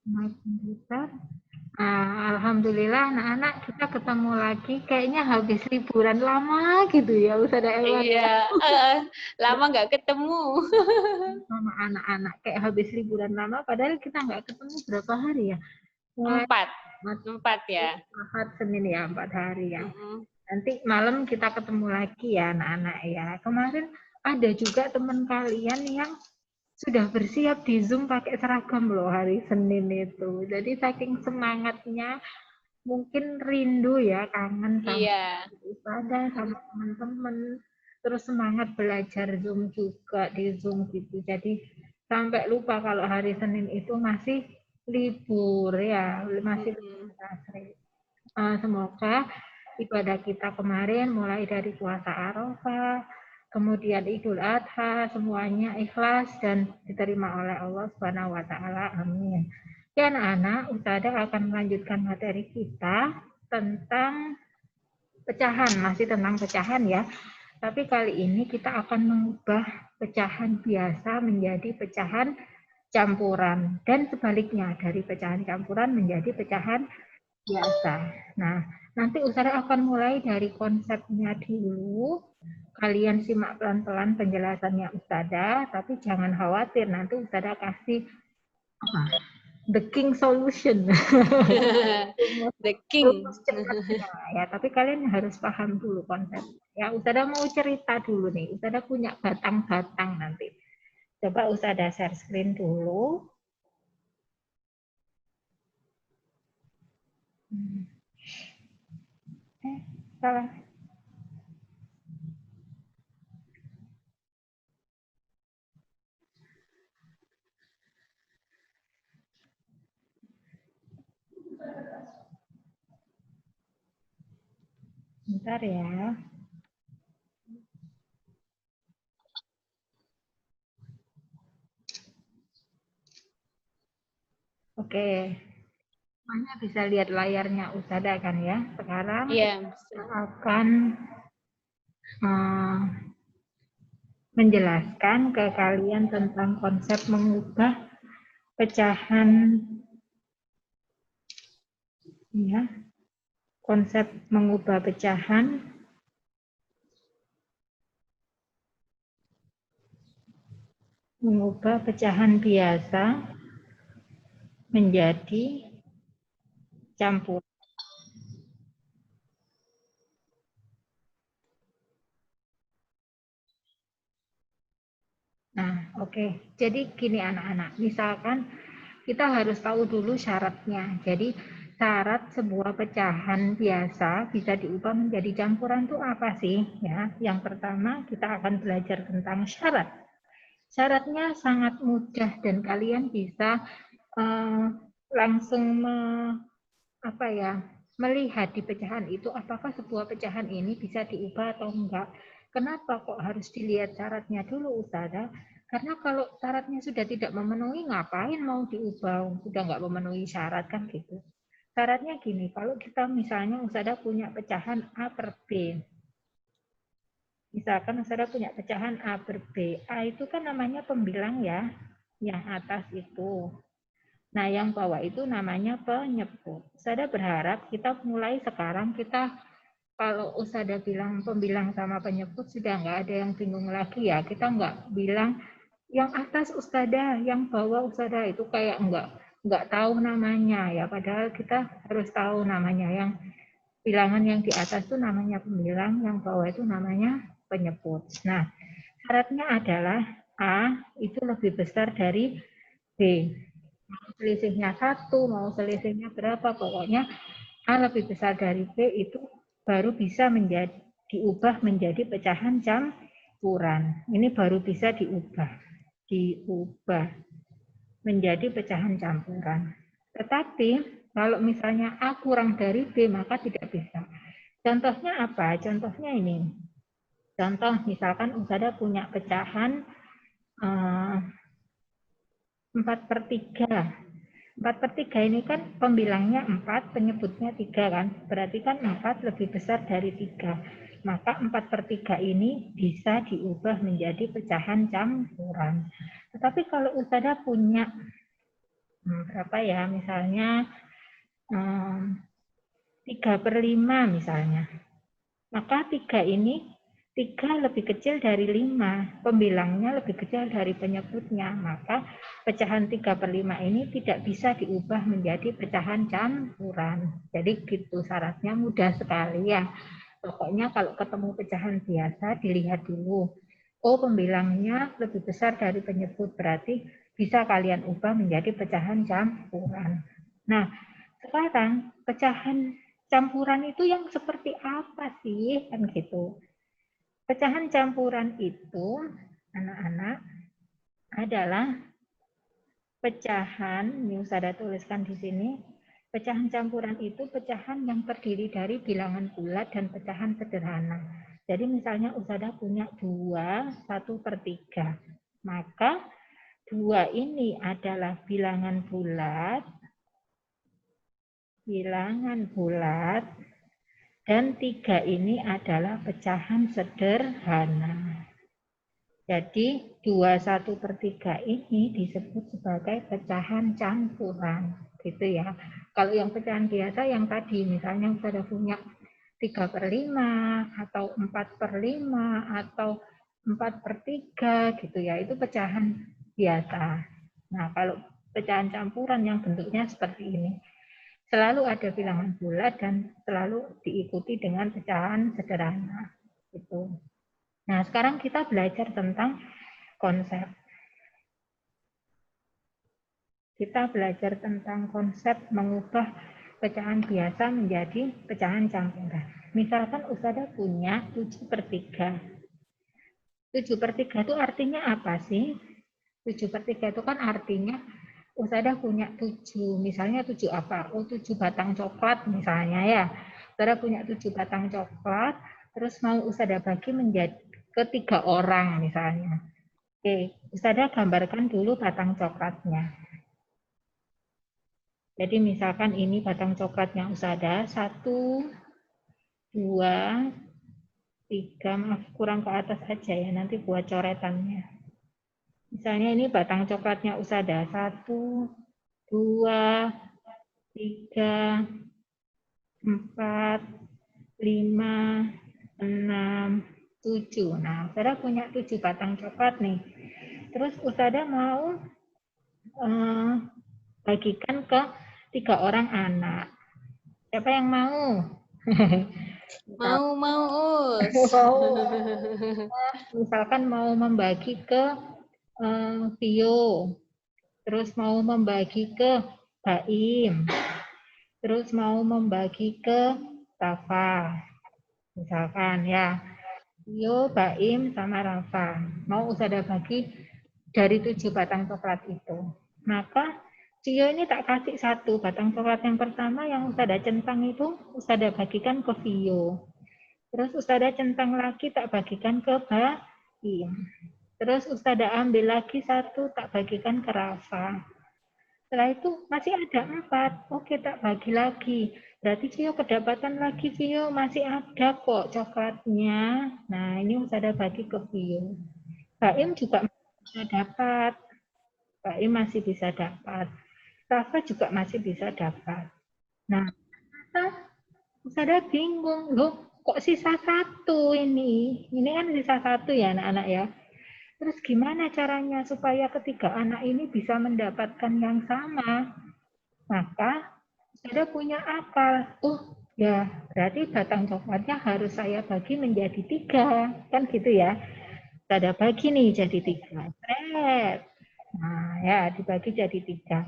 My komputer. Alhamdulillah anak-anak kita ketemu lagi. Kayaknya habis liburan lama gitu ya Ustazah Elwan ya. Iya, lama nggak ketemu. Sama anak-anak kayak habis liburan lama. Padahal kita nggak ketemu berapa hari ya. Mulai 4 ya. Ahad, Senin ya, 4 hari ya. Mm-mm. Nanti malam kita ketemu lagi ya anak-anak ya. Kemarin ada juga teman kalian yang sudah bersiap di Zoom pakai seragam loh hari Senin itu. Jadi saking semangatnya, mungkin rindu ya, kangen sama Iya. ibadah, sama teman-teman. Terus semangat belajar Zoom juga di Zoom gitu. Jadi sampai lupa kalau hari Senin itu masih libur ya, masih libur asri. Semoga ibadah kita kemarin mulai dari puasa Arafah, kemudian Idul Adha, semuanya ikhlas dan diterima oleh Allah Subhanahu wa taala. Amin. Ya anak-anak, Ustazah akan melanjutkan materi kita tentang pecahan, masih tentang pecahan ya. Tapi kali ini kita akan mengubah pecahan biasa menjadi pecahan campuran dan sebaliknya dari pecahan campuran menjadi pecahan biasa. Nah, nanti Ustazah akan mulai dari konsepnya dulu. Kalian simak pelan-pelan penjelasannya Ustazah, tapi jangan khawatir nanti Ustazah kasih apa? The King Solution. The King. Ya, tapi kalian harus paham dulu konsep. Ya, Ustazah mau cerita dulu nih. Ustazah punya batang-batang nanti. Coba Ustazah share screen dulu. Salah. Bentar ya. Oke. Semuanya bisa lihat layarnya Ustazah kan ya. Sekarang Iya. kita akan menjelaskan ke kalian tentang konsep mengubah pecahan ya. Konsep mengubah pecahan biasa menjadi campur. Nah, oke. Jadi gini anak-anak, misalkan kita harus tahu dulu syaratnya. Jadi syarat sebuah pecahan biasa bisa diubah menjadi campuran itu apa sih? Ya, yang pertama kita akan belajar tentang syarat. Syaratnya sangat mudah dan kalian bisa langsung melihat di pecahan itu apakah sebuah pecahan ini bisa diubah atau enggak. Kenapa kok harus dilihat syaratnya dulu Ustazah? Karena kalau syaratnya sudah tidak memenuhi, ngapain mau diubah? Sudah nggak memenuhi syarat kan gitu. Syaratnya gini, kalau kita misalnya Ustazah punya pecahan A per B. Misalkan Ustazah punya pecahan A per B. A itu kan namanya pembilang ya, yang atas itu. Nah, yang bawah itu namanya penyebut. Ustazah berharap kita mulai sekarang kita kalau Ustazah bilang pembilang sama penyebut sudah nggak ada yang bingung lagi ya. Kita nggak bilang yang atas Ustazah, yang bawah Ustazah itu kayak nggak tahu namanya ya. Padahal kita harus tahu namanya. Yang bilangan yang di atas itu namanya pembilang, yang bawah itu namanya penyebut. Nah, syaratnya adalah A itu lebih besar dari B. Selisihnya 1, mau selisihnya berapa, pokoknya A lebih besar dari B itu baru bisa diubah menjadi pecahan campuran. Ini baru bisa diubah menjadi pecahan campuran. Tetapi kalau misalnya A kurang dari B maka tidak bisa. Contohnya apa? Contohnya ini. Contoh misalkan Ustazah punya pecahan 4/3. 4/3 ini kan pembilangnya 4, penyebutnya 3 kan. Berarti kan 4 lebih besar dari 3. Maka 4/3 ini bisa diubah menjadi pecahan campuran. Tetapi kalau Ustazah punya Berapa ya? Misalnya 3/5 misalnya. Maka 3 ini 3 lebih kecil dari 5, pembilangnya lebih kecil dari penyebutnya. Maka pecahan 3/5 ini tidak bisa diubah menjadi pecahan campuran. Jadi gitu syaratnya, mudah sekali ya. Pokoknya kalau ketemu pecahan biasa dilihat dulu. Oh, pembilangnya lebih besar dari penyebut, berarti bisa kalian ubah menjadi pecahan campuran. Nah, sekarang pecahan campuran itu yang seperti apa sih? Kan gitu. Pecahan campuran itu, anak-anak, adalah pecahan, ini saya tuliskan di sini, pecahan campuran itu pecahan yang terdiri dari bilangan bulat dan pecahan sederhana. Jadi misalnya Usada punya 2, 1/3. Maka 2 ini adalah bilangan bulat, dan 3 ini adalah pecahan sederhana. Jadi 2/1/3 ini disebut sebagai pecahan campuran, gitu ya. Kalau yang pecahan biasa yang tadi, misalnya sudah punya 3/5 atau 4/5 atau 4/3 gitu ya, itu pecahan biasa. Nah, kalau pecahan campuran yang bentuknya seperti ini, selalu ada bilangan bulat dan selalu diikuti dengan pecahan sederhana. Gitu. Nah, sekarang kita belajar tentang konsep. Kita belajar tentang konsep mengubah pecahan biasa menjadi pecahan campuran. Misalkan Ustazah punya 7/3. 7/3 itu artinya apa sih? 7/3 itu kan artinya Ustazah punya 7, misalnya 7 apa? Oh, 7 batang coklat misalnya ya. Ustazah punya 7 batang coklat, terus mau Ustazah bagi menjadi ke 3 orang misalnya. Oke, Ustazah gambarkan dulu batang coklatnya. Jadi misalkan ini batang coklatnya Ustazah, 1, 2, 3, maaf kurang ke atas aja ya, nanti buat coretannya. Misalnya ini batang coklatnya Ustazah, 1, 2, 3, 4, 5, 6, 7. Nah, Ustazah punya 7 batang coklat nih. Terus Ustazah mau bagikan ke 3 orang anak. Siapa yang mau? Mau, Us. Misalkan mau membagi ke Vio, terus mau membagi ke Baim, terus mau membagi ke Rafa. Misalkan ya, Vio, Baim, sama Rafa. Mau Ustazah bagi dari 7 batang coklat itu. Maka Cio ini tak kasih 1 batang coklat yang pertama yang Ustazah centang itu Ustazah bagikan ke Vio. Terus Ustazah centang lagi tak bagikan ke Baim. Terus Ustazah ambil lagi 1 tak bagikan ke Rafa. Setelah itu masih ada 4. Oke, tak bagi lagi. Berarti Vio kedapatan lagi, Vio masih ada kok coklatnya. Nah, ini Ustazah bagi ke Vio. Baim juga bisa dapat. Baim masih bisa dapat. Rafa juga masih bisa dapat. Nah, Ustazah bingung. Loh, kok sisa 1 ini? Ini kan sisa 1 ya anak-anak ya. Terus gimana caranya supaya ketiga anak ini bisa mendapatkan yang sama? Maka Ustazah punya akal. Oh, ya berarti batang coklatnya harus saya bagi menjadi 3. Kan gitu ya. Ustazah bagi nih jadi 3. Nah, ya dibagi jadi 3.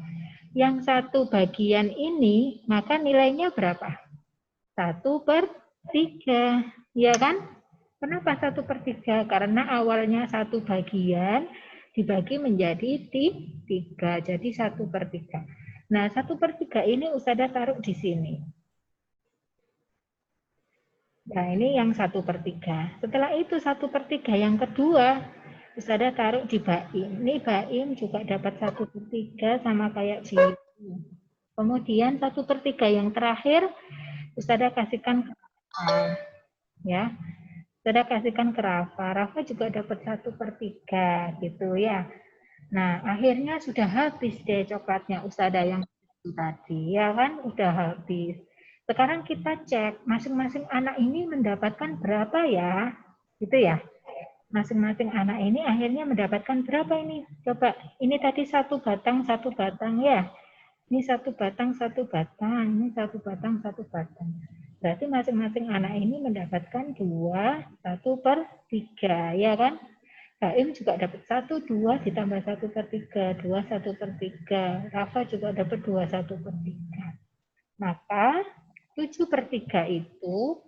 Yang 1 bagian ini, maka nilainya berapa? 1/3. Ya kan? Kenapa 1/3? Karena awalnya 1 bagian dibagi menjadi 3. Jadi 1/3. Nah, 1/3 ini Ustazah taruh di sini. Nah, ini yang 1/3. Setelah itu 1/3 yang kedua, Ustazah taruh di Baim. Ini Baim juga dapat 1/3 sama kayak Vio. Kemudian 1/3 yang terakhir, Ustazah kasihkan ke Rafa. Ya, Ustazah kasihkan ke Rafa. Rafa juga dapat 1/3 gitu ya. Nah, akhirnya sudah habis deh coklatnya Ustazah yang itu tadi, ya kan? Udah habis. Sekarang kita cek masing-masing anak ini mendapatkan berapa ya? Gitu ya. Masing-masing anak ini akhirnya mendapatkan berapa ini? Coba, ini tadi satu batang ya. Ini satu batang, ini satu batang, satu batang. Berarti masing-masing anak ini mendapatkan 2, 1/3, ya kan? Baim juga dapat 1, 2 ditambah 1/3, 2, 1/3. Rafa juga dapat 2, 1/3. Maka 7/3 itu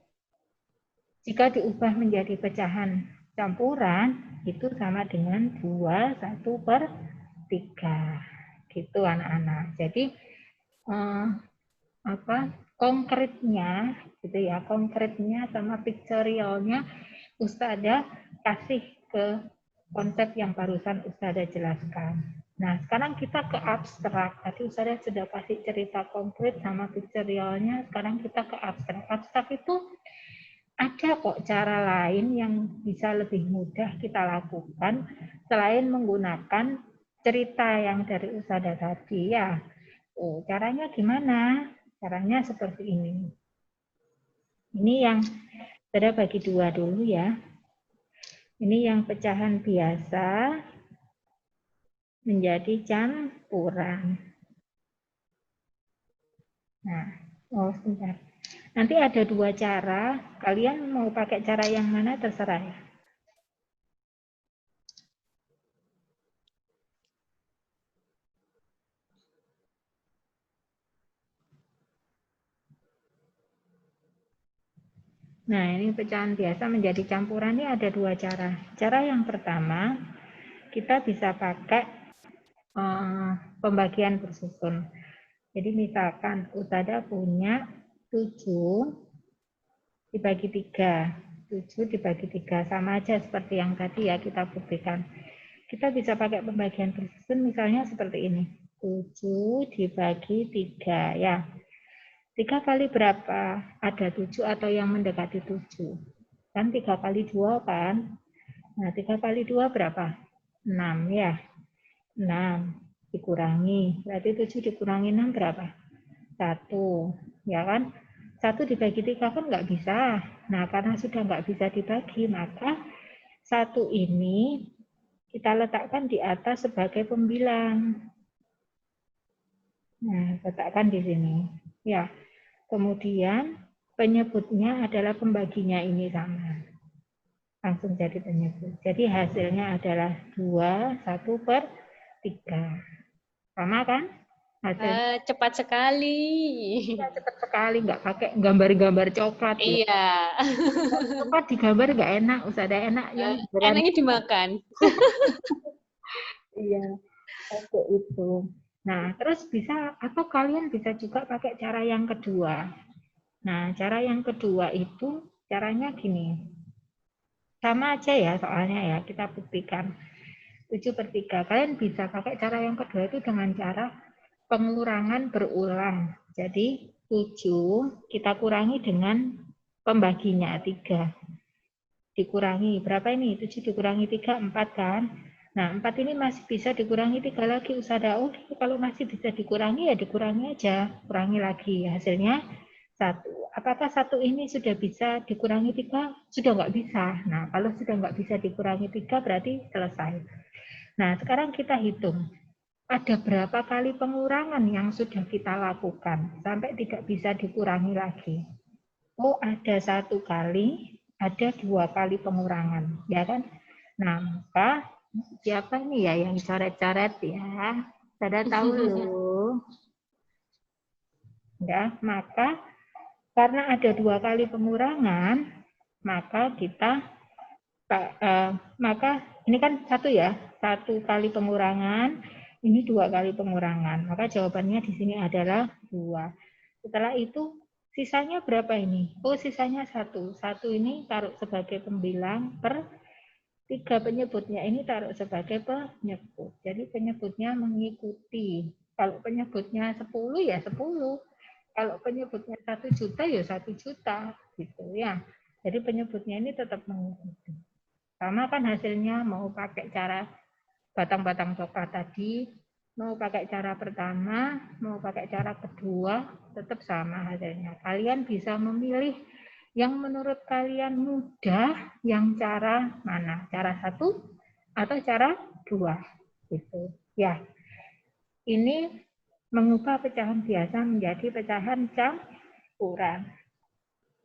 jika diubah menjadi pecahan campuran itu sama dengan 2, 1/3. Gitu anak-anak. Jadi konkretnya gitu ya, konkretnya sama pictorialnya Ustazah kasih ke konsep yang barusan Ustazah jelaskan. Nah, sekarang kita ke abstrak. Tadi Ustazah sudah kasih cerita konkret sama pictorialnya, sekarang kita ke abstrak. Abstrak itu ada kok cara lain yang bisa lebih mudah kita lakukan selain menggunakan cerita yang dari Ustazah tadi ya. Caranya gimana? Caranya seperti ini. Ini yang saya bagi 2 dulu ya. Ini yang pecahan biasa menjadi campuran. Nah, sebentar. Nanti ada 2 cara. Kalian mau pakai cara yang mana terserah ya. Nah, ini pecahan biasa menjadi campuran ini ada 2 cara. Cara yang pertama, kita bisa pakai pembagian bersusun. Jadi misalkan Ustazah punya 7 dibagi 3. 7 dibagi 3 sama aja seperti yang tadi ya kita buktikan. Kita bisa pakai pembagian bersusun misalnya seperti ini. 7 dibagi 3 ya. 3 kali berapa? Ada 7 atau yang mendekati 7. Kan 3 kali 2 kan? Nah, 3 kali 2 berapa? 6 ya. 6 dikurangi. Berarti 7 dikurangi 6 berapa? 1. Ya kan? 1 dibagi 3 kan nggak bisa. Nah, karena sudah nggak bisa dibagi, maka 1 ini kita letakkan di atas sebagai pembilang. Nah, letakkan di sini. Ya. Kemudian penyebutnya adalah pembaginya ini sama. Langsung jadi penyebut. Jadi hasilnya adalah 2, 1/3. Sama kan? Hasilnya Cepat sekali. cepat sekali, nggak pakai gambar-gambar coklat ya. Iya. Coklat digambar nggak enak, usah ada enak yang berani. Enaknya dimakan. Iya, oke itu. Nah, terus bisa atau kalian bisa juga pakai cara yang kedua. Nah, cara yang kedua itu caranya gini. Sama aja ya soalnya ya, kita buktikan. 7/3. Kalian bisa pakai cara yang kedua itu dengan cara pengurangan berulang. Jadi 7 kita kurangi dengan pembaginya 3. Dikurangi, berapa ini? 7 dikurangi 3, 4 kan? Nah, 4 ini masih bisa dikurangi 3 lagi Ustazah. Oke, kalau masih bisa dikurangi ya dikurangi aja. Kurangi lagi, hasilnya 1. Apakah 1 ini sudah bisa dikurangi 3? Sudah nggak bisa. Nah, kalau sudah nggak bisa dikurangi 3 berarti selesai. Nah, sekarang kita hitung. Ada berapa kali pengurangan yang sudah kita lakukan sampai tidak bisa dikurangi lagi? Oh, ada 1 kali, ada 2 kali pengurangan, ya kan? Nah, maka siapa nih ya yang coret-coret ya? Sudah tahu loh. Ya, maka karena ada 2 kali pengurangan, maka kita maka ini kan 1 ya, 1 kali pengurangan, ini 2 kali pengurangan. Maka jawabannya di sini adalah 2. Setelah itu sisanya berapa ini? Oh, sisanya 1. 1 ini taruh sebagai pembilang per 3 penyebutnya ini taruh sebagai penyebut. Jadi penyebutnya mengikuti. Kalau penyebutnya 10 ya 10. Kalau penyebutnya 1 juta ya 1 juta gitu ya. Jadi penyebutnya ini tetap mengikuti. Sama kan hasilnya mau pakai cara batang-batang coklat tadi, mau pakai cara pertama, mau pakai cara kedua, tetap sama hasilnya. Kalian bisa memilih yang menurut kalian mudah, yang cara mana? Cara 1 atau cara 2? Gitu. Ya, ini mengubah pecahan biasa menjadi pecahan campuran.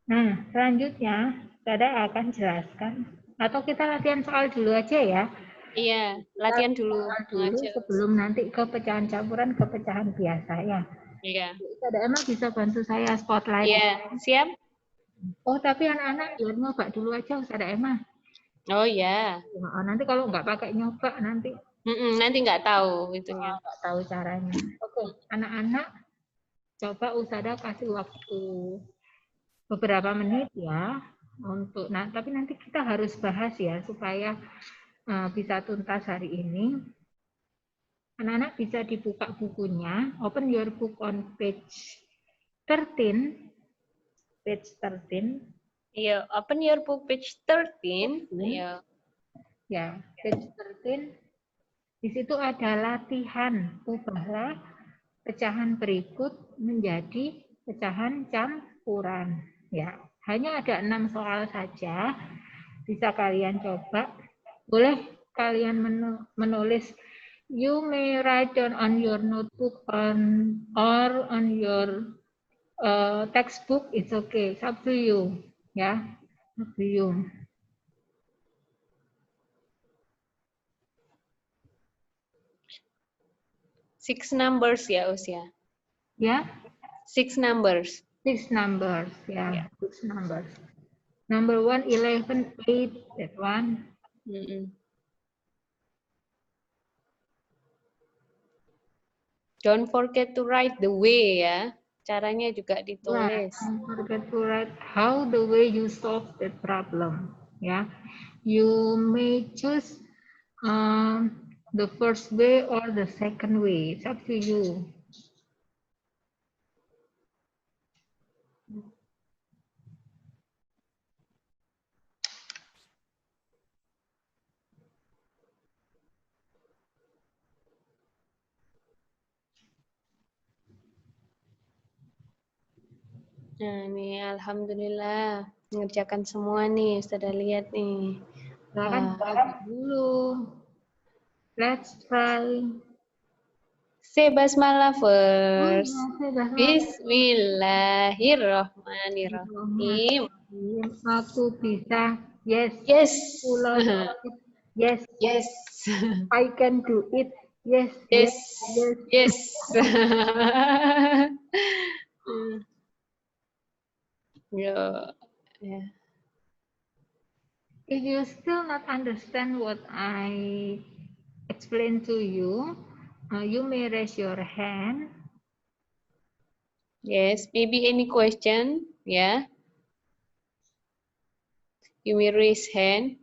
Nah, selanjutnya saya akan jelaskan, atau kita latihan soal dulu aja ya. Iya, latihan dulu. Dulu sebelum nanti ke pecahan campuran, ke pecahan biasa ya. Iya. Ada Emma bisa bantu saya spotlight. Iya, siap? Oh, tapi anak-anak biar nyoba dulu aja Ustazah Emma. Oh ya. Oh, nanti kalau nggak pakai nyoba nanti Nanti nggak tahu itunya. nggak tahu caranya. Oke, anak-anak coba Ustazah kasih waktu beberapa menit ya untuk tapi nanti kita harus bahas ya supaya bisa tuntas hari ini. Anak-anak bisa dibuka bukunya, open your book on page 13. Page 13. Iya, open your book page 13. Iya. Ya, page 13. Di situ ada latihan, ubahlah pecahan berikut menjadi pecahan campuran. Ya, hanya ada 6 soal saja. Bisa kalian coba. Boleh kalian menulis. You may write down on your notebook or on your textbook. It's okay. It's up to you. Ya, up to you. Six numbers ya, Usia. Ya. 6 numbers. 6 numbers. Ya, 6 numbers. Number 1, 11, 8. That one. Don't forget to write the way ya. Caranya juga ditulis. Don't forget to write how the way you solve the problem. Ya, you may choose the first way or the second way. It's up to you. Nah, ini alhamdulillah mengerjakan semua nih, sudah lihat nih. Silakan dulu. Let's try. Say basmalah first. Bismillahirrahmanirrahim. Bismillahirrahmanirrahim. Aku bisa. Yes. Yes. Yes. Yes. I can do it. Yes. Yes. Yes. Yeah. If you still not understand what I explain to you, you may raise your hand. Yes, maybe any question? Yeah. You may raise hand.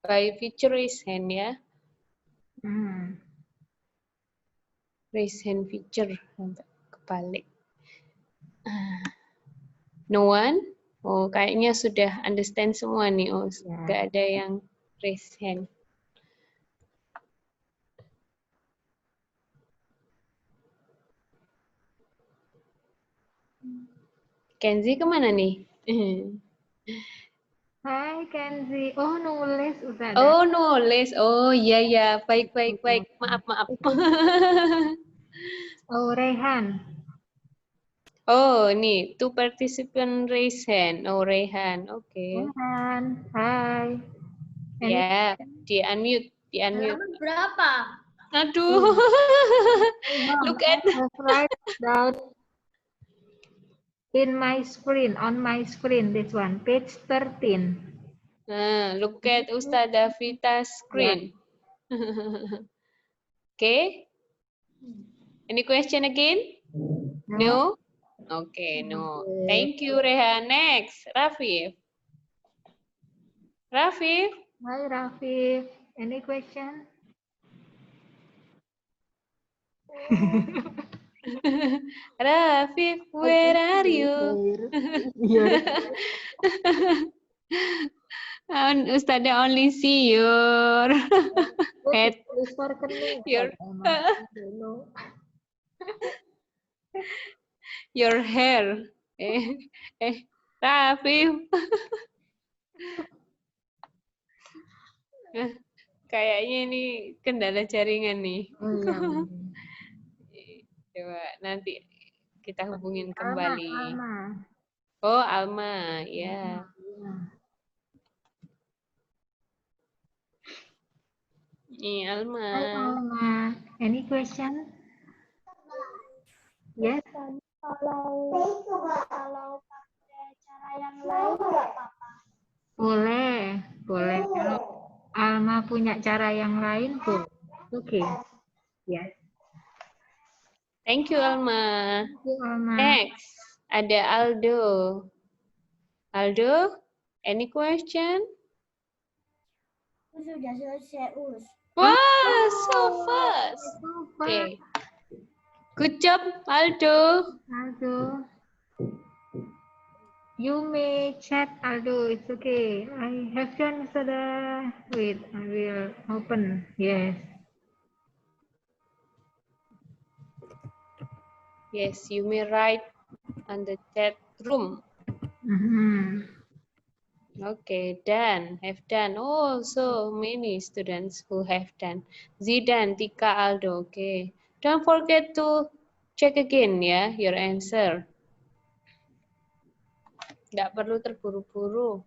By feature raise hand ya. Raise hand feature kebalik. No one? Oh, kayaknya sudah understand semua nih. Oh, nggak ada yang raise hand. Kenzi kemana nih? Hai Kenzi. Oh, nulis udah. Oh, nulis. Oh, iya ya. Baik. Maaf. Oh, Rehan. Oh, nih, two participant raise hand. Oh, Rehan. Oke. Okay. Rehan, hai. Ya, di-unmute. Berapa? Aduh. Look at. Write down in my screen, on my screen, this one, page 13. Look at Ustazah Vita's screen. Okay. Any question again? No? Okay, no. Thank you, Rehan. Next, Rafif. Rafif? Hi, Rafif. Any question? Rafif, where are you? Ustazah only see your Head. Tulis for kening. Your Emang. I don't know. your hair. Raffi. Kayaknya ini kendala jaringan nih. Oh iya. Coba nanti kita hubungin Alma, kembali. Alma. Oh, Alma, ya. Nih, Alma. Hi, Alma. Any question? Yes. Kalau pakai cara yang lain nggak apa-apa. Boleh, boleh. Kalau Alma punya cara yang lain, boleh. Oke. Yes. Thank you, Alma. Thank you, Alma. Next, ada Aldo. Aldo, any question? Sudah selesai, Us. Wow, so fast. So far. Okay. Good job, Aldo. Aldo. You may chat, Aldo. It's okay. I have done sudah. Wait, I will open. Yes. Yes, you may write on the chat room. Okay, done. Have done. Oh, so many students who have done. Zidan, Tika, Aldo. Okay. Don't forget to check again ya, your answer. Nggak perlu terburu-buru.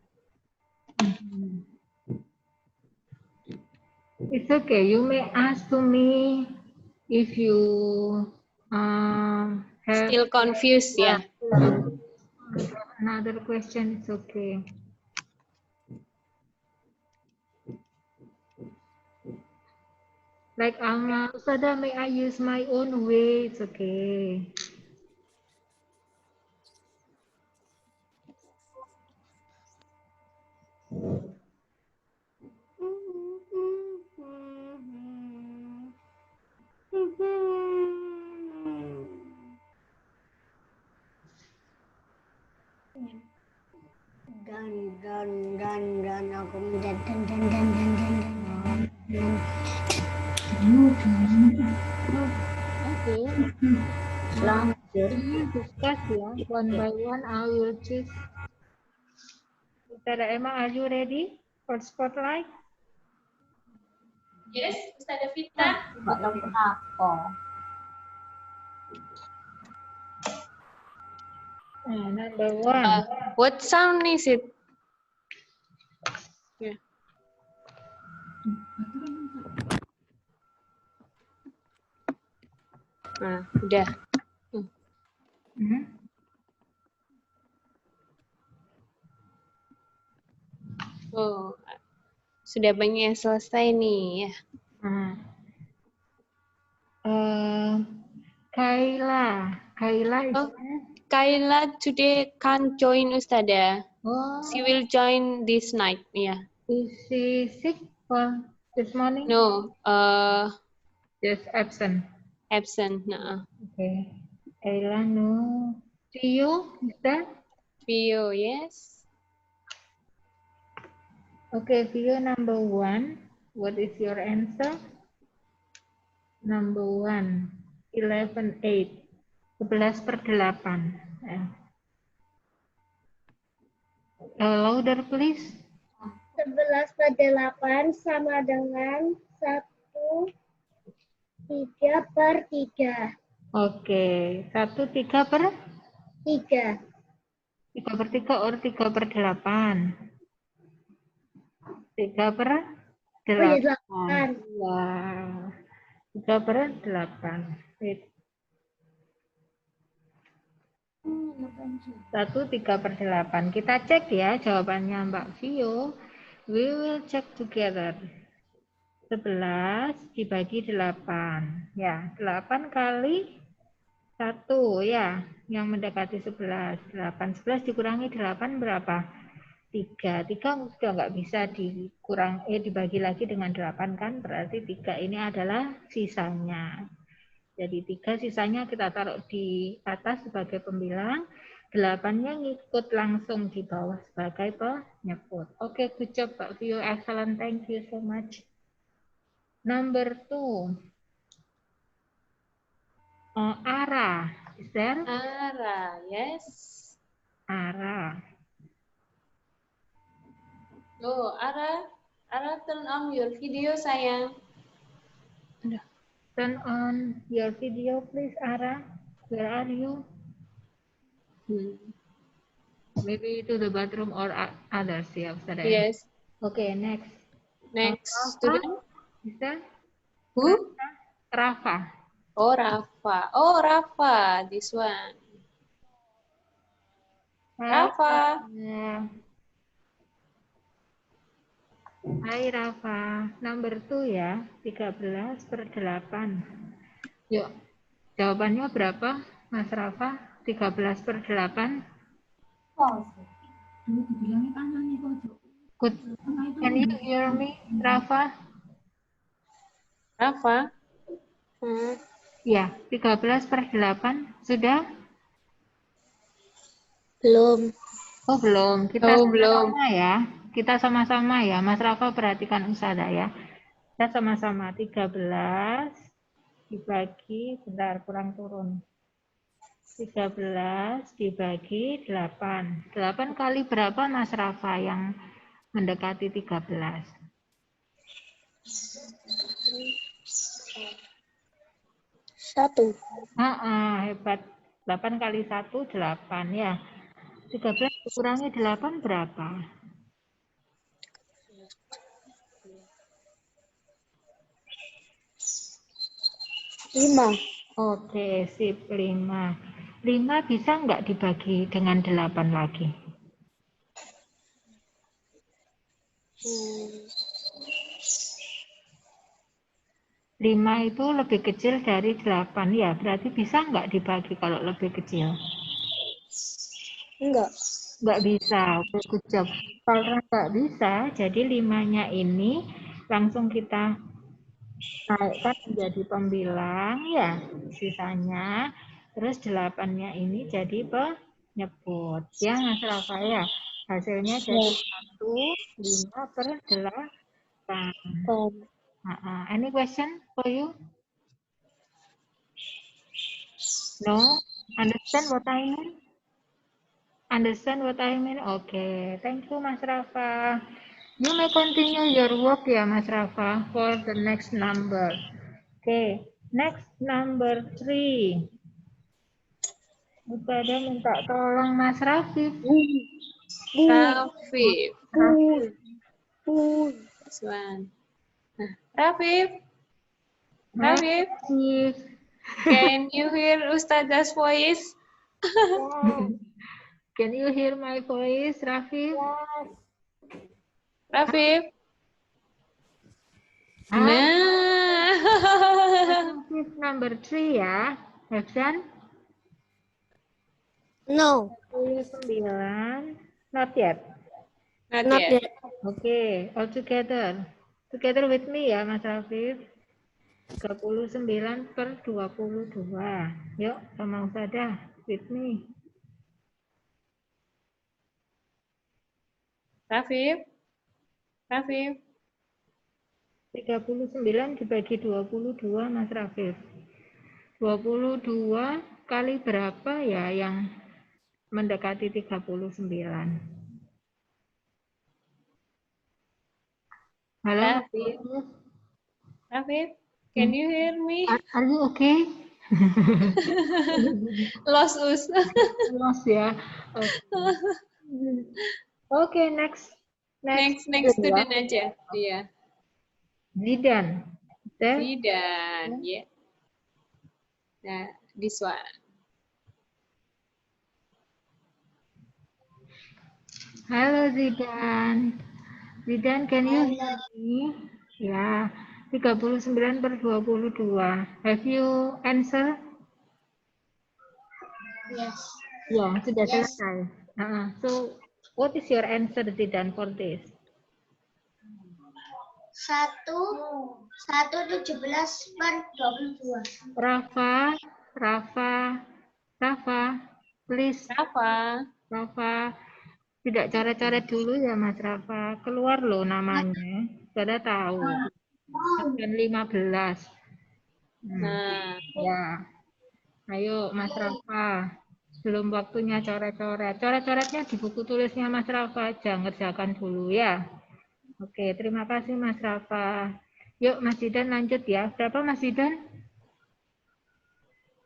It's okay. You may ask to me if you have Still confused ya. another question. It's okay. Like Alma, Ustada, may I use my own way? It's okay. Dan aku dan Okay. We discuss ya, one by one. I will choose. Ustada Emma, are you ready for spotlight? Yes, Ustada Vita. Number one. What sound is it? Yeah. Nah, udah. Oh, sudah banyak yang selesai nih ya. Kayla is Oh, Kayla today can't join Ustada. oh, She will join this night. Yeah. is she sick for this morning? No, Just absent. absent. Nah. Okay. Kayla, no. Tio, is that? Vio, yes. Okay, Vio, number one. What is your answer? Number one. 11/8. 11/8. Louder, please. 11/8 sama dengan 1/3/3. Oke, 1/3/3 3. 3/3 or 3/8? 3/8. 8. Wow. 3/8. Wait. 1/3/8. Kita cek ya jawabannya Mbak Vio. We will check together. 11 dibagi 8. Ya, 8 kali 1 ya, yang mendekati 11. 8, 11 dikurangi 8 berapa? 3. 3 sudah nggak bisa dibagi lagi dengan 8 kan? Berarti 3 ini adalah sisanya. Jadi 3 sisanya kita taruh di atas sebagai pembilang. 8-nya ngikut langsung di bawah sebagai penyebut. Oke, good job Pak Vio. Excellent. Thank you so much. Number 2. Ara. Is there? Ara, yes. Ara. Oh, Ara, turn on your video, sayang. Turn on your video, please, Ara. Where are you? Maybe to the bathroom or others, ya, Ustazah. Yes. Okay, next. Next Rafa. student. Is there? Who? Rafa. Oh, Rafa. Oh, Rafa. This one. Rafa. Hai Rafa. Number 2 ya. 13/8. Yuk. Jawabannya berapa, Mas Rafa? 13/8. Good. Can you hear me, Rafa? Rafa. Ya, 13/8. Sudah? Belum. Oh, belum. Kita Oh, belum. sama-sama ya. Kita sama-sama ya. Mas Rafa perhatikan Ustazah ya. Kita sama-sama 13 dibagi, bentar, kurang turun. 13 dibagi 8. 8 kali berapa, Mas Rafa, yang mendekati 13? 1. Hebat. 8 kali 1, 8 ya. 13 dikurangi 8 berapa? 5. Oke, sip, 5. 5 bisa nggak dibagi dengan 8 lagi? 5 itu lebih kecil dari 8 ya, berarti bisa nggak dibagi kalau lebih kecil? Enggak. Nggak bisa, good job. Kalau nggak bisa, jadi 5-nya ini langsung kita naikkan menjadi pembilang ya, sisanya. Terus 8-nya ini jadi penyebut. Ya, Mas Rafa ya. Hasilnya jadi 1, 5/8. Any question for you? No? Understand what I mean? Understand what I mean? Okay. Thank you, Mas Rafa. You may continue your work ya, Mas Rafa, for the next number. Okay. Next number 3. Ustazah minta tolong Mas Rafif. Rafif. Rafif. This one. Rafif. Hai, Rafif. Rafif. Can you hear Ustazah's voice? Can you hear my voice, Rafif? Rafif. Hai. Nah. Rafif number 3 ya. Hefsan? No. 9. Not yet. Not yet. Okay, all together. Together with me ya, Mas Rafif. 39/22. Yuk, sama Ustazah. With me. Rafif. Rafif. 39 dibagi 22, Mas Rafif. 22 kali berapa ya yang mendekati 39? Halo, Rafif. Rafif, can you hear me? Are you okay? Lost us. Lost ya. Okay, next Student aja. Iya. Zidan. Zidan, ya. Nah, this one. Halo Zidan. Zidan, can you hear me? Ya, 39/22. Have you answer? Yes. Ya, sudah selesai. So, what is your answer, Zidan, for this? 1/17/22. Rafa, please. Rafa, tidak coret-coret dulu ya Mas Rafa. Keluar loh namanya. Sudah tahu. dan 15. Nah, Ya. Ayo Mas Rafa. Belum waktunya coret-coret. Coret-coretnya di buku tulisnya Mas Rafa aja. Ngerjakan dulu ya. Oke, terima kasih Mas Rafa. Yuk Mas Zidan lanjut ya. Berapa Mas Zidan?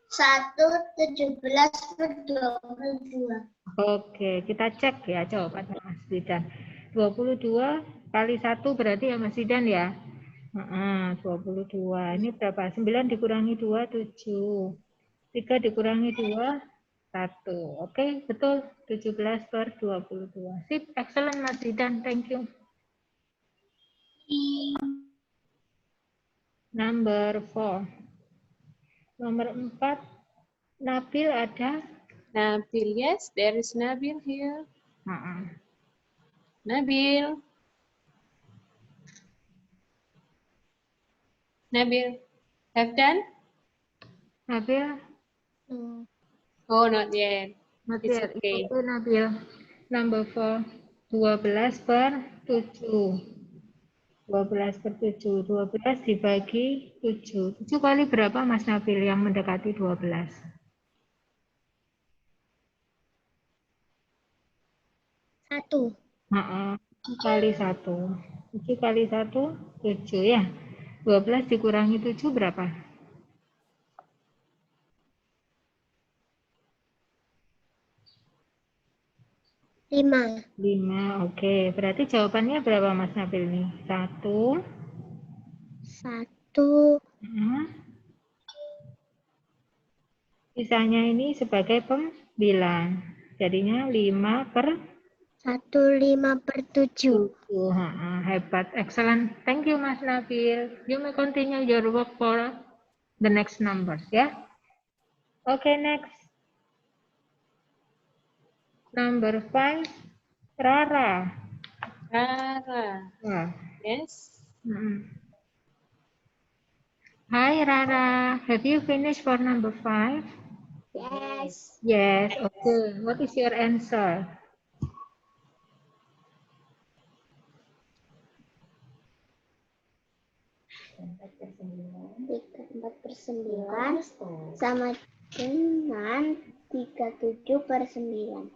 1/17/22. Oke, kita cek ya jawabannya Mas Zidan. 22 kali 1 berarti ya Mas Zidan ya? 22. Ini berapa? 9 dikurangi 2, 7. 3 dikurangi 2, 1. Oke, betul. 17/22. Sip, excellent Mas Zidan. Thank you. Number 4. Nomor 4. Nabil ada? Nabil, yes, there is Nabil here. Nabil. Nabil, have done? Nabil? Oh, not yet. Not It's yet. okay. Oke, Nabil. Number 4. 12/7. 12/7. 12 dibagi 7. 7 kali berapa Mas Nabil yang mendekati 12? 1. 7 kali 1. 7 kali 1, 7 ya. 12 dikurangi 7 berapa? 5. 5. Oke, berarti jawabannya berapa Mas Nabil nih? 1. 1. Sisanya ini sebagai pembilang. Jadinya 1/5/7. 5/7. Hebat, excellent. Thank you Mas Nabil. You may continue your work for the next numbers ya. Oke, next. Number 5. Rara. Rara. Wah. Yes. Hi Rara, have you finished for number 5? Yes. Yes, okay. What is your answer? 3/4/9 sama dengan 37/9.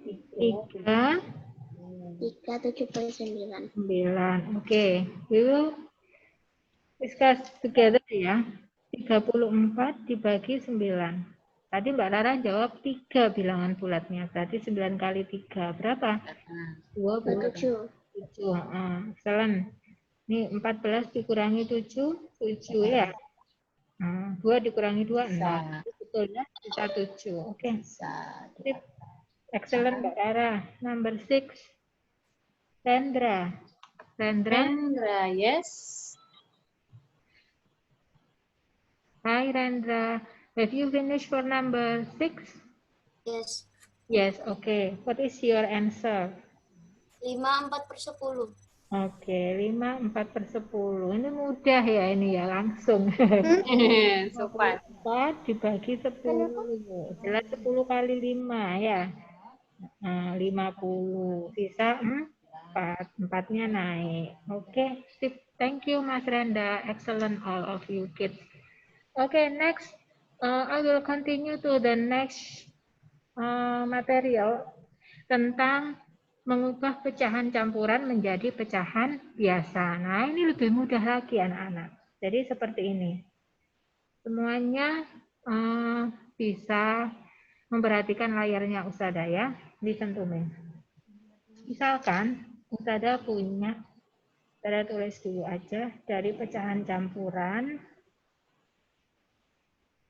3, 37/9. 9. Okay. We will discuss together ya. 34 dibagi 9. Tadi Mbak Rara jawab 3 bilangan bulatnya. Berarti 9 kali 3. Berapa? 27. 7. Excellent. Ini 14 dikurangi 7, 7 ya. 2 dikurangi 2, 6. Betul ya, bisa 7. Oke. Sip. Excellent Mbak Rara. Number 6. Rendra. Rendra, yes. Hi Rendra. Have you finished for number 6? Yes. Yes, okay. What is your answer? 5/4/10. Oke, 5/4/10. Ini mudah ya ini ya, langsung. So fast. 4 dibagi 10. Jelas 10 kali 5 ya. 50. Sisa 4. 4-nya naik. Oke, sip. Thank you Mas Renda. Excellent all of you kids. Okay, next. I will continue to the next material tentang mengubah pecahan campuran menjadi pecahan biasa. Nah, ini lebih mudah lagi anak-anak. Jadi seperti ini. Semuanya bisa memperhatikan layarnya Ustada ya. Listen to me. Misalkan Ustada punya, saya tulis dulu aja, dari pecahan campuran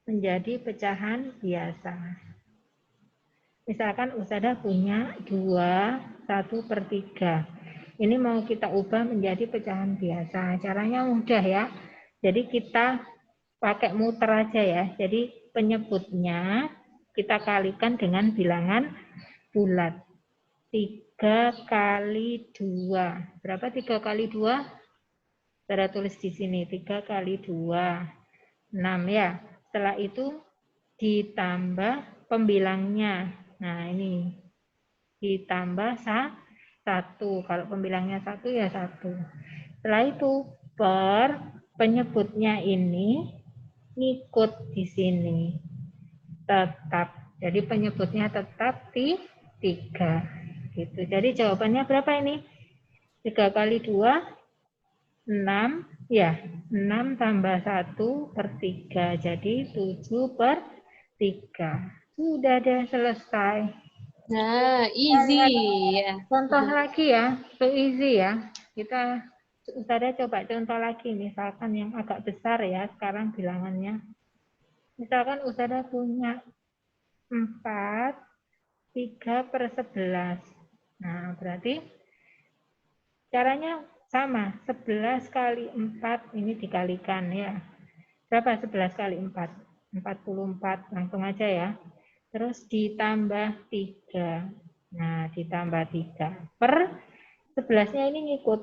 menjadi pecahan biasa. Misalkan Ustada punya 2, 1/3. Ini mau kita ubah menjadi pecahan biasa. Caranya mudah ya. Jadi kita pakai muter aja ya. Jadi penyebutnya kita kalikan dengan bilangan bulat. 3 kali 2. Berapa 3 kali 2? Saya tulis di sini. 3 kali 2. 6 ya. Setelah itu ditambah pembilangnya. Nah ini ditambah 1. Kalau pembilangnya 1 ya 1. Setelah itu per penyebutnya ini ngikut di sini. Tetap. Jadi penyebutnya tetap di 3. Gitu. Jadi jawabannya berapa ini? 3 kali 2, 6. Ya, 6 tambah 1 per 3. Jadi 7 per 3. Sudah deh selesai. Nah, easy. Ya. Contoh lagi ya, so easy ya. Kita Ustazah coba contoh lagi, misalkan yang agak besar ya, sekarang bilangannya. Misalkan Ustazah punya 4, 3 per 11. Nah, berarti caranya sama, 11 kali 4 ini dikalikan ya. Berapa 11 kali 4? 44, langsung aja ya. Terus ditambah 3. Nah, ditambah 3 per 11-nya ini ngikut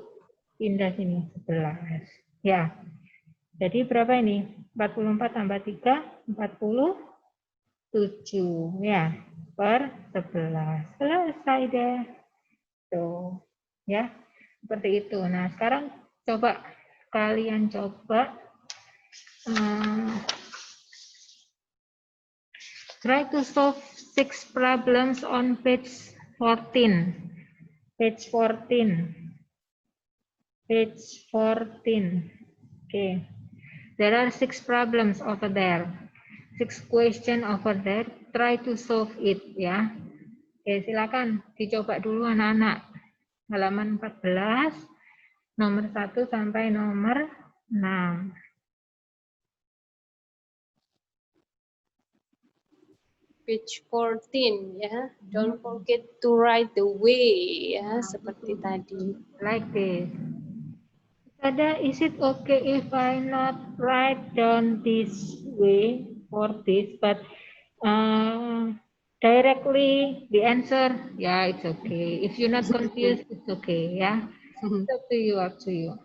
pindah sini 11. Ya. Jadi berapa ini? 44 tambah 3, 47 ya, per 11. Selesai deh. Tuh. Ya. Seperti itu. Nah, sekarang coba kalian coba try to solve 6 problems on page 14. Page 14. Page 14. Okay. There are 6 problems over there. 6 questions over there. Try to solve it ya. Oke, silakan dicoba dulu anak-anak. Halaman 14, nomor 1 sampai nomor 6. Page 14 ya. Don't forget to write the way ya, seperti tadi. Like this. Ada, is it okay if I not write down this way for this, but directly the answer? Yeah, it's okay. If you're not confused, it's okay. Yeah, it's up to you. Up to you.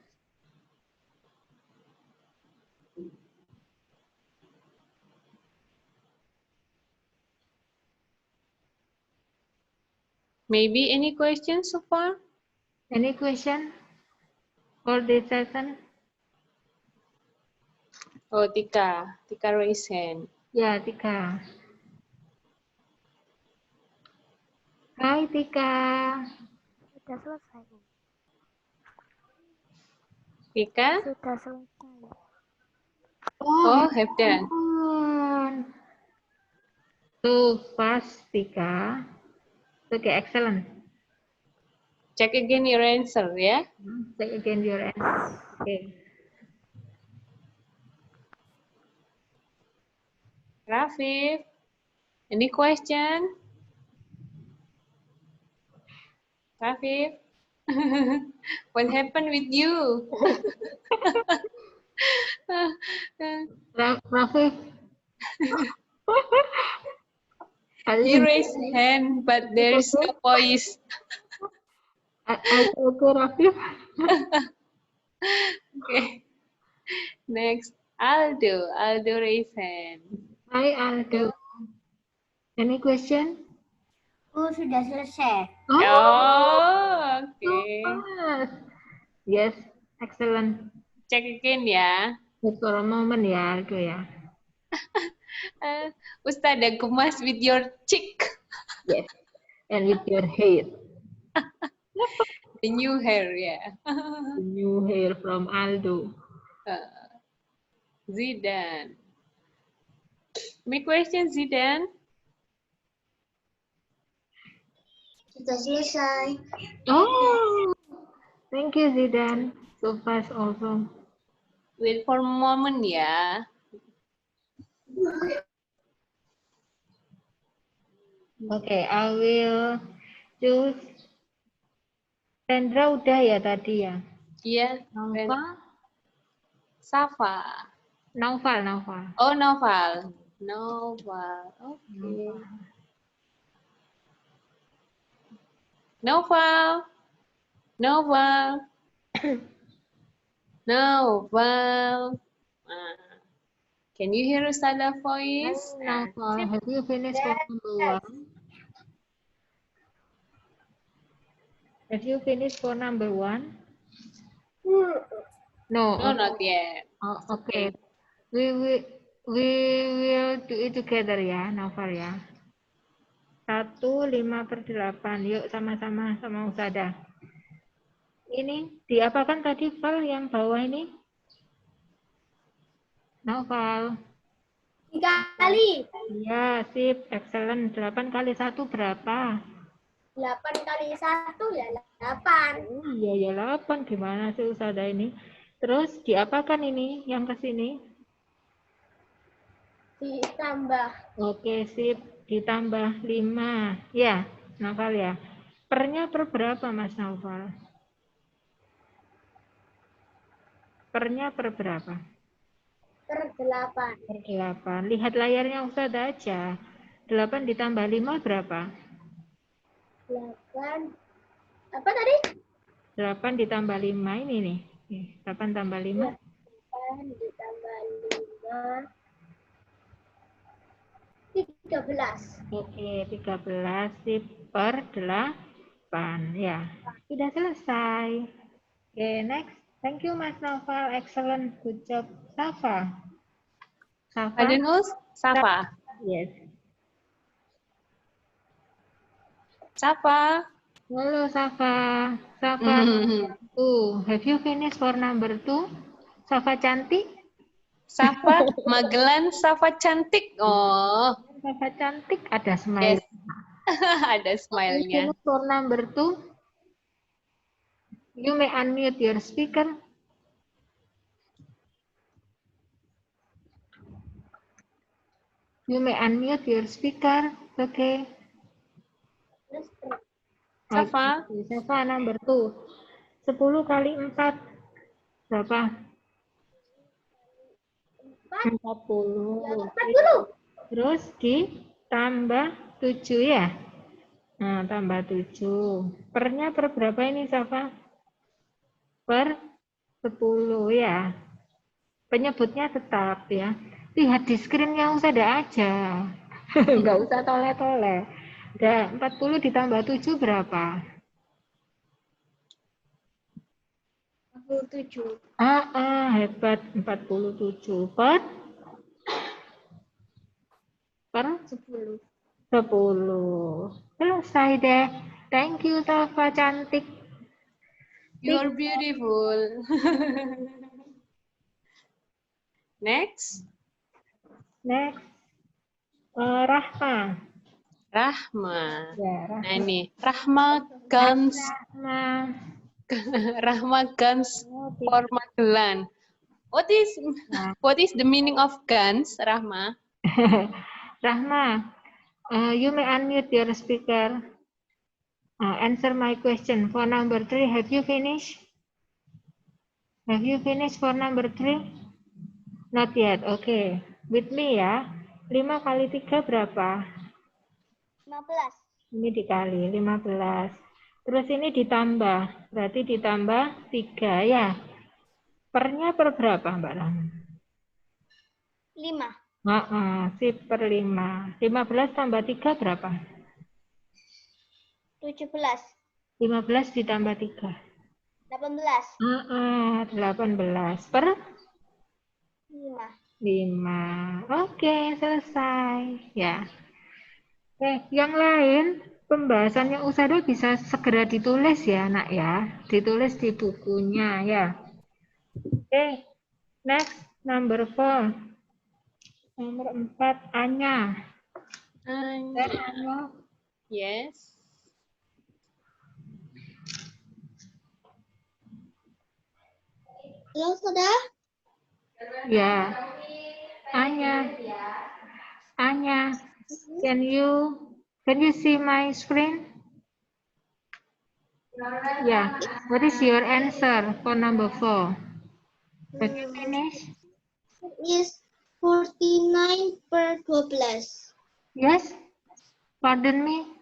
Maybe any questions so far? Any question for this session? Oh, Tika raise hand. Ya, Tika. Hai, Tika. Sudah selesai. Tika? Sudah selesai. Oh, have done. So fast, Tika. Okay, excellent. Check again your answer ya. Check again your answer. Okay. Rafif, any question? Rafif, what happened with you? Rafif. He raised hand, but there is no voice. Are you okay, Rafif? Okay. Next, Aldo. Aldo raise hand. Hi, Aldo. Any question? Oh, sudah selesai. Oh, okay. Yes, excellent. Check again ya. Wait for a moment ya, Aldo ya. Ustazah gemas with your cheek. Yes, and with your hair. The new hair, yeah. The new hair from Aldo. Zidan. Any question, Zidan? Sudah selesai. Oh, thank you, Zidan. So fast also. Wait for a moment ya. Okay, I will choose. Sandra udah ya tadi ya? Iya. Naufal? Safa. Naufal. Oh, Noval. Okay. Noval. Can you hear Ustazah voice? Naufal, have you finished for number 1? Have you finished for number 1? No. No, not yet. Oh, okay. We will do it together ya, Novel ya. 1/5/8. Yuk sama-sama sama Usada. Ini diapakan tadi, Val, yang bawah ini? Novel. 3 kali. Ya, sip. Excellent. 8 kali 1 berapa? 8 kali 1 ya 8. Oh, iya, ya 8. Gimana sih Usada ini? Terus diapakan ini yang ke sini? Ditambah. Oke, sip. Ditambah 5. Ya, Novel ya. Pernya per berapa, Mas Novel? Pernya per berapa? Per 8. Per 8. Lihat layarnya Ustazah aja. 8 ditambah 5 berapa? 8. Apa tadi? 8 ditambah 5 ini nih. 8 tambah 5. 8 ditambah 5. 13. Oke, 13 sip per 8. Ya, sudah selesai. Oke, next. Thank you, Mas Novel. Excellent. Good job. Safa. Safa? Adenus, Safa. Yes. Safa. Halo, Safa. Safa. Have you finished for number 2? Safa cantik? Safa, Magelan, Safa cantik. Oh, Safa cantik. Ada smile. yes. Ada smile-nya. For number 2, you may unmute your speaker. You may unmute your speaker. Okay. Safa. Okay. Safa number 2. 10 kali 4 berapa? 40. 40. Terus ditambah 7 ya? Nah, tambah 7. Pernya per berapa ini, Safa? Per 10 ya. Penyebutnya tetap ya. Lihat di screen-nya Usada aja. Nggak usah toleh-toleh. Udah 40 ditambah 7 berapa? 47. Hebat. 47 per 10. 10. Selesai deh. Thank you, Safa cantik. You're beautiful. Next. Next. Rahma. Rahma. Ya, Nah Rahma. ini, Rahma guns. Rahma. Rahma guns for Magelan. What is the meaning of guns, Rahma? Rahma, you may unmute your speaker. Answer my question. For number 3, have you finished? Have you finished for number 3? Not yet. Okay. With me ya. 5 kali 3 berapa? 15. Ini dikali 15. Terus ini ditambah. Berarti ditambah 3 ya. Pernya per berapa, Mbak Rahma? 5. Sip per 5. 15 tambah 3 berapa? 17. 15 ditambah 3. 18. 18 per 5. 5. Oke, selesai. Ya. Oke, yang lain pembahasannya Usada bisa segera ditulis ya, Nak ya. Ditulis di bukunya ya. Oke. Next, number 4. Nomor 4, Anya. Anya. Yes. Halo, sudah? Ya. Anya. Anya. Can you see my screen? Yeah. What is your answer for number 4? Have you finished? Is 49 per 12. Yes. Pardon me.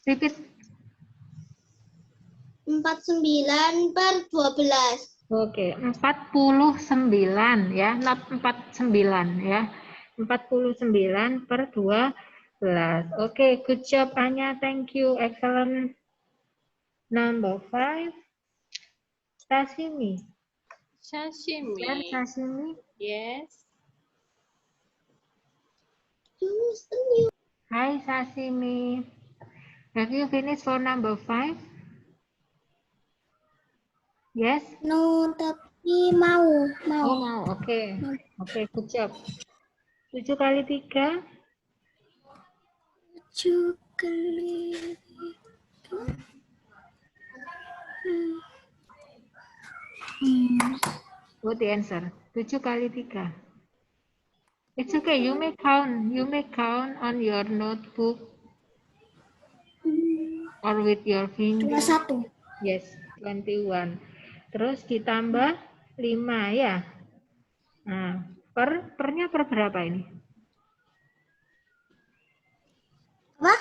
Repeat. 49 per 12. Oke, 49 ya, not 49 ya. 49 per 12. Oke, good job Anya, thank you, excellent. Number 5, Tasimi. Sashimi. Sashimi. Yes. Hi, Sashimi. Have you finished for number 5? Yes? No, tapi mau. Oh, mau. Oke. Oke, good job. 7 kali 3. 7 kali. What the answer? 7 kali 3. It's okay. You may count. You may count on your notebook or with your finger. 21. Yes, 21. Terus ditambah 5 ya. Nah, pernya per berapa ini? Apa?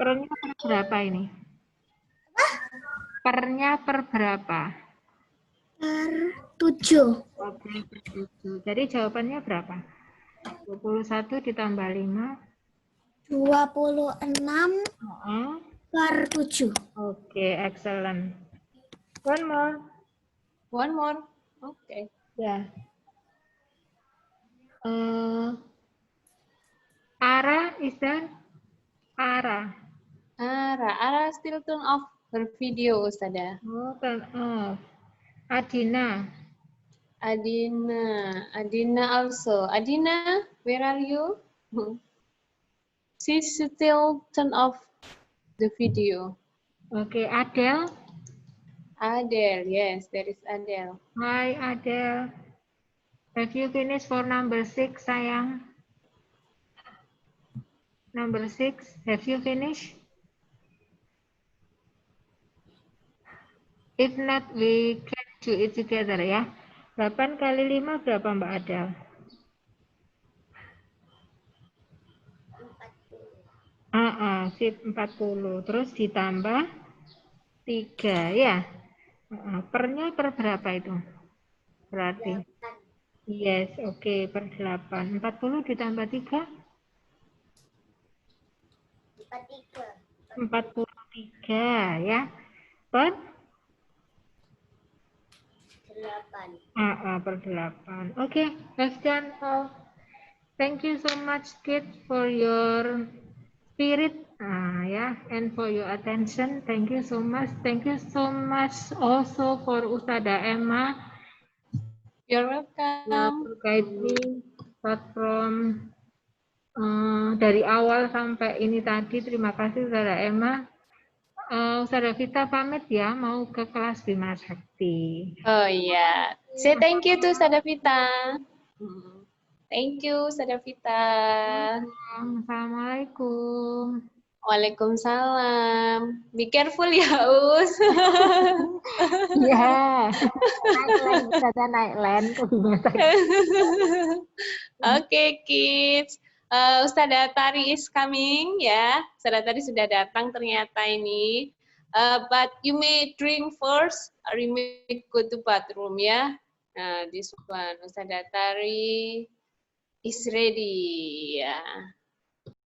Pernya per berapa ini? Pernya per berapa? Per 7. Oke, per 7. Jadi jawabannya berapa? 21 ditambah 5. 26 per 7. Oke, excellent. One more. One more. Okay. Ya. Ara, is that? Ara. Ara still turn off her video, Ustada. Oh, turn off. Adina. Adina also. Adina, where are you? She still turn off the video. Oke, Adele. Adele, yes, there is Adele. Hi, Adele. Have you finished for number 6, sayang? Number 6, have you finished? If not, we can do it together ya. 8 kali 5 berapa Mbak Adele? 40. Terus ditambah 3 ya. Pernya per berapa itu? Berarti. Yes, oke, per 8. 40 ditambah 3? 43 ya. Per? 8. Per 8. Oke, have done all. Thank you so much, kids, for your spirit ya, and for your attention. Thank you so much. Thank you so much also for Ustada Emma. You're welcome. Guide me start from dari awal sampai ini tadi. Terima kasih Ustada Emma. Ustada Vita pamit ya, mau ke kelas Bima Sakti. Oh iya, say thank you to Sadavita. Thank you, Sadavita. Assalamualaikum. Waalaikumsalam. Be careful ya, Us. Ya, naik land ke Bima Sakti. Okay, kids. Ustadzah Tari is coming ya. Ustadzah Tari sudah datang ternyata ini. But you may drink first or you may go to bathroom ya. Nah, this one Ustadzah Tari is ready ya.